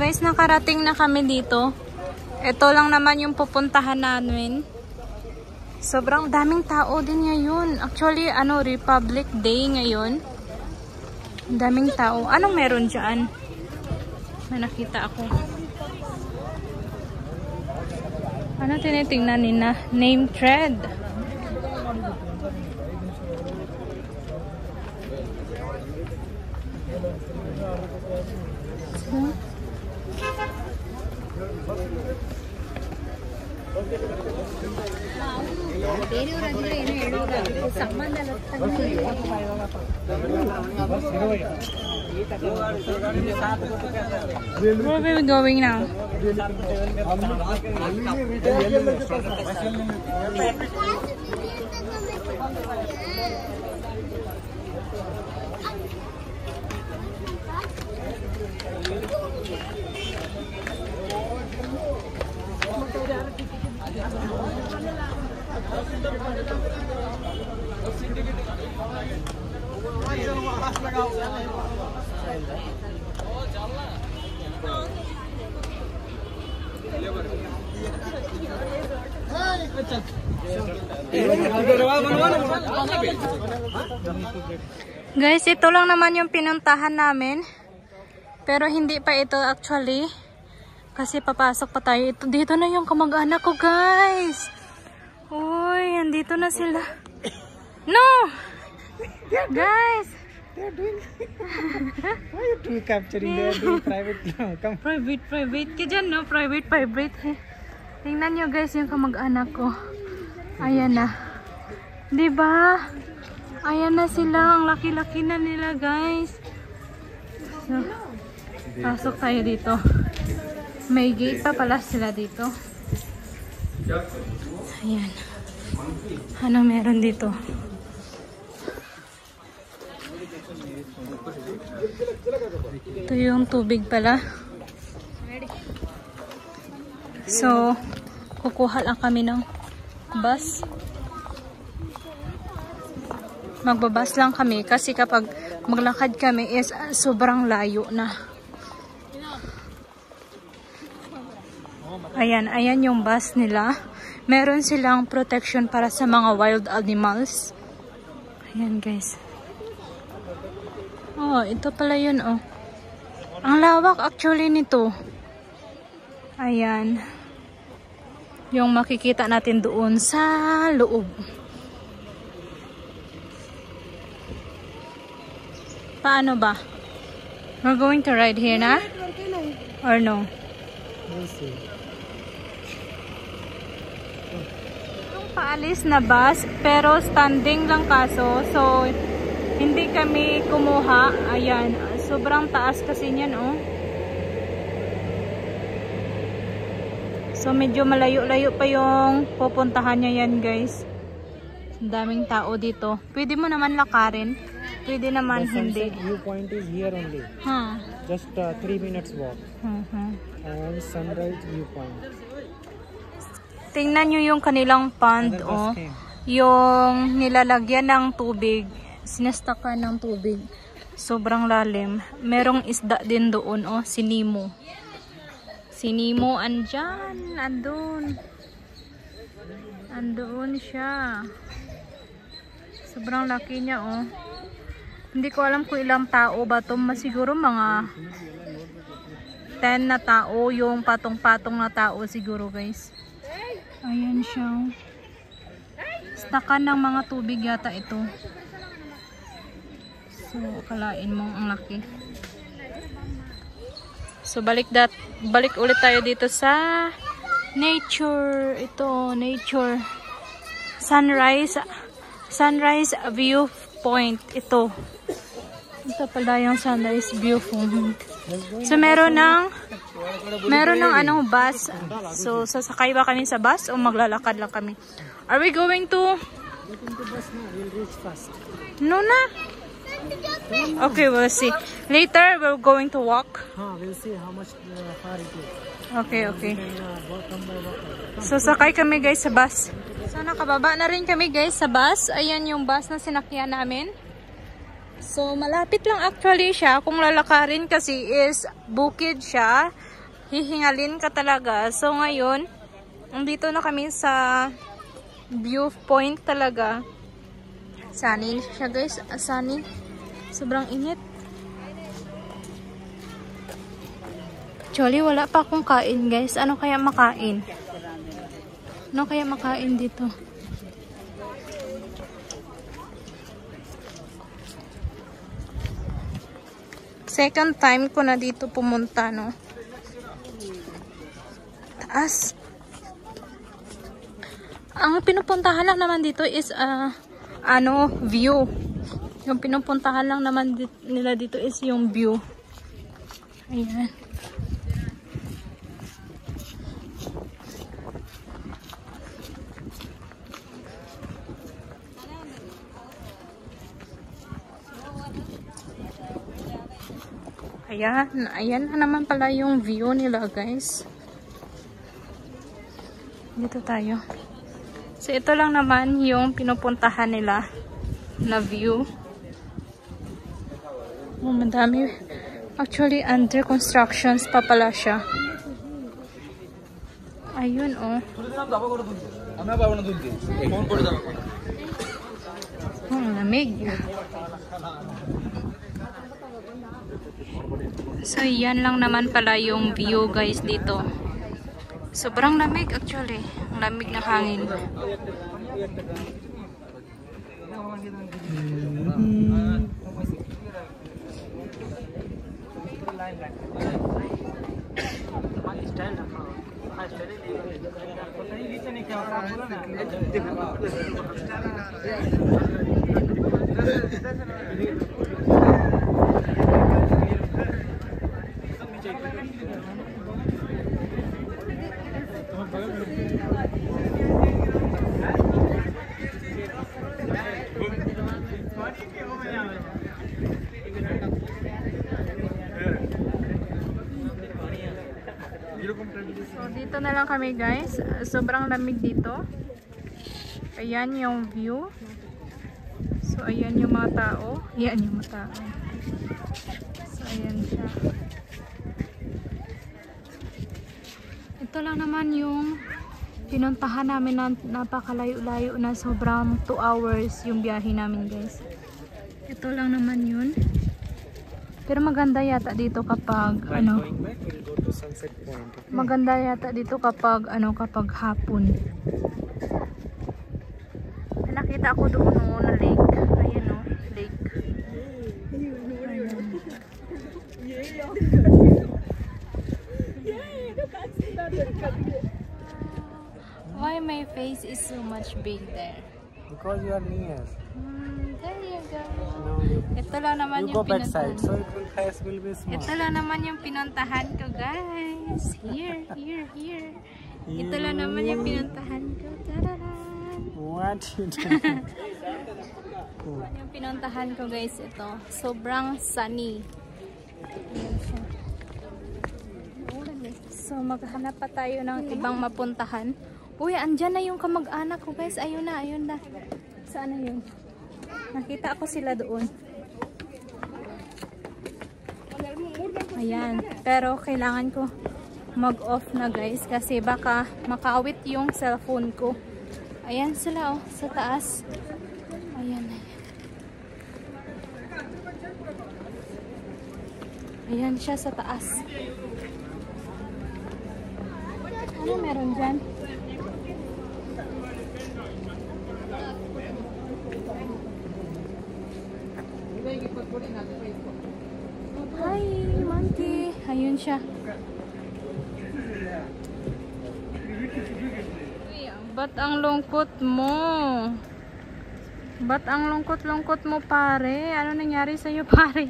guys, nakarating na kami dito. Ito lang naman yung pupuntahan namin. Sobrang daming tao din ngayon. Actually, Republic Day ngayon. Daming tao. Anong meron dyan? May nakita ako. Ano tinitingnan nila? Name thread. Where are we going now? Guys, ito lang naman yung pinuntahan namin. Pero hindi pa ito actually. Kasi papasok pa tayo. Dito na yung kamag-anak ko, guys. Uy, andito na sila. No! Guys! They're doing... Why are you capturing? They're doing private now. Come. Private. Kaya dyan, no? Private. Tingnan nyo, guys, yung kamag-anak ko. Ayan na. Diba? Ayan na sila. Ang laki-laki na nila, guys. So, pasok tayo dito. May gate pa pala sila dito. Ayan. Ano meron dito? Ito yung tubig pala. So, kukuha lang kami ng bus. Magbabas lang kami kasi kapag maglakad kami is sobrang layo na. Ayan yung bus nila. Meron silang protection para sa mga wild animals. Ayan, guys. Oh, ito pala yun, oh. Ang lawak actually nito. Ayan. Yung makikita natin doon sa loob. Paano ba? We're going to ride here na? Or no? We'll see. Paalis na bus, pero standing lang kaso. So, hindi kami kumuha. Ayan. Sobrang taas kasi niyan, oh. So, medyo malayo-layo pa yung pupuntahan niya yan, guys. Ang daming tao dito. Pwede mo naman lakarin. Pwede naman hindi. The viewpoint is here only. Huh. Just 3 minutes walk. And sunrise viewpoint. Tingnan nyo yung kanilang pond, oh. Yung nilalagyan ng tubig. Sinastakan ng tubig. Sobrang lalim. Merong isda din doon, oh. Si Nemo. Si Nemo, andyan. Andoon siya. Sobrang laki niya, oh. Hindi ko alam kung ilang tao ba ito. Siguro mga 10 na tao. Yung patong-patong na tao siguro, guys. Ayan siya. Stakan ng mga tubig yata ito. So, akalain mo ang laki. So, balik ulit tayo dito sa nature. Ito, nature. Sunrise viewpoint. Ito pala yung sunrise viewpoint. So, meron ng bus. So, sasakay ba kami sa bus o maglalakad lang kami? Are we going to? We'll reach fast. No na. Okay, we'll see. Later, we're going to walk. We'll see how much far it is. Okay. So, sakay kami guys sa bus. So, nakababa na rin kami guys sa bus. Ayan yung bus na sinakyan namin. So, malapit lang actually siya. Kung lalakarin kasi is bukid siya. hihingalin ka talaga. So ngayon, andito na kami sa viewpoint talaga. Sunny siya guys, sunny. Sobrang init. Actually, wala pa akong kain guys. Ano kaya makain? Ano kaya makain dito? Second time ko na dito pumunta, no? Taas. Ang pinupuntahan lang naman dito is view. Yung pinupuntahan lang naman nila dito is yung view. Ayan. Ayan na naman pala yung view nila guys. Dito tayo. So ito lang naman yung pinupuntahan nila na view. Oh, madami. Actually under constructions pa pala siya. Ayun oh. Lamig. So, yan lang naman pala yung view guys dito. Sobrang lamig actually. Ang lamig ng hangin. So, dito na lang kami guys. Sobrang lamig dito. Ayan yung view. So, ayan yung mga tao. Ayan yung mga tao. So, ayan siya. Ito lang naman yung pinuntahan namin na napakalayo-layo na sobrang 2 hours yung biyahe namin guys. Ito lang naman yun. Pero maganda yata dito kapag maganda yata dito kapag kapag hapon. Nakita ako doon na lake. Ayan o, lake. Ayan. Why my face is so much big there? Because you are near. There you go. No, Ito lang naman you go yung backside, so face will be small. Ito lang naman yung pinuntahan ko guys. Here. Ito lang naman yung pinuntahan ko. Tararan. What you doing? Yung pinuntahan ko guys ito. Sobrang sunny. Ayan siya. So maghahanap pa tayo ng ibang mapuntahan. Uy, andyan na yung kamag-anak ko guys. Ayun na. Saan na yun? Nakita ako sila doon. Ayan. Pero kailangan ko mag-off na guys. Kasi baka makawit yung cellphone ko. Ayan sila oh. Sa taas. Ayan. Ayan siya sa taas. Ano meron dyan? Hi, monkey. Ayun siya. Ba't ang lungkot mo? Ba't ang lungkot-lungkot mo, pare? Ano nangyari sa'yo, pare?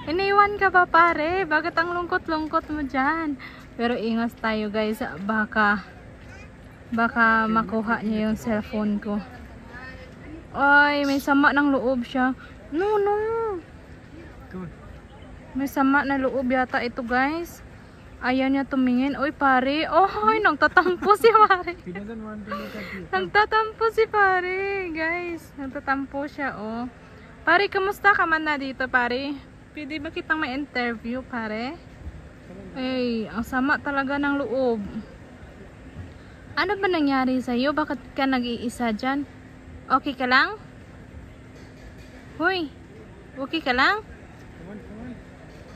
Iniwan ka ba, pare? Bakit ang lungkot-lungkot mo dyan? Pero ingat tayo, guys. Baka makuha niya yung cellphone ko. Ay, may sama ng loob siya. No. May sama na loob yata ito guys. Ayaw niya tumingin. Uy pare. Oh, nagtatampo si pare. Nagtatampo si pare guys. Nagtatampo siya oh. Pare, kamusta ka man na dito pare? Pwede ba kitang may interview pare? Ay, ang sama talaga ng loob. Ano ba nangyari sa'yo? Bakit ka nag-iisa dyan? Okay ka lang? Hoy, okay ka lang?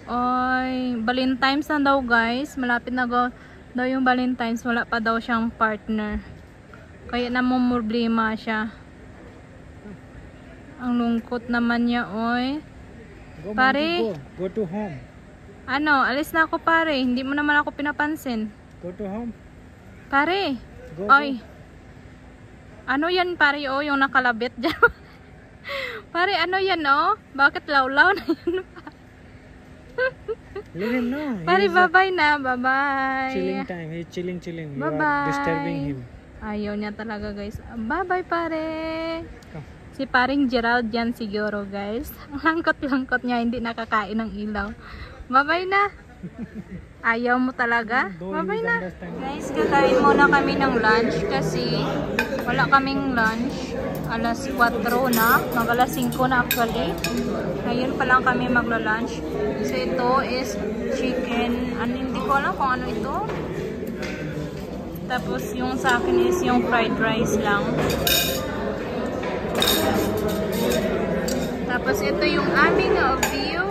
Oy, Valentine's na daw guys. Malapit na daw yung Valentine's. Wala pa daw siyang partner. Kaya namumroblema siya. Ang lungkot naman niya, oy. Pare, go to home. ano, alis na ako pare. Hindi mo naman ako pinapansin. Go to home. Pare, Go, oy. Ano yan pare, oh, yung nakalabit dyan. Pare, ano yan, oh? Bakit lawlaw na yun? Let him know. Pare, bye-bye na. Bye-bye. Chilling time. He's chilling. You Bye-bye. are disturbing him. Ayaw niya talaga guys. Bye-bye pare. Come. Si paring Gerald yan siguro guys. Ang langkot-langkot niya. Hindi nakakain ng ilaw. Bye-bye na. Ayaw mo talaga? Bye-bye na. Guys, kakain muna kami ng lunch kasi wala kaming lunch. Alas 4 na. Mag alas 5 na actually. Ngayon pa lang kami magla-lunch. So ito is chicken. Hindi ko alam kung ano ito. Tapos yung sa akin is yung fried rice lang. Tapos ito yung aming view.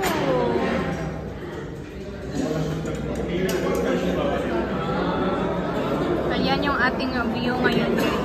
Ayan yung ating view ngayon guys.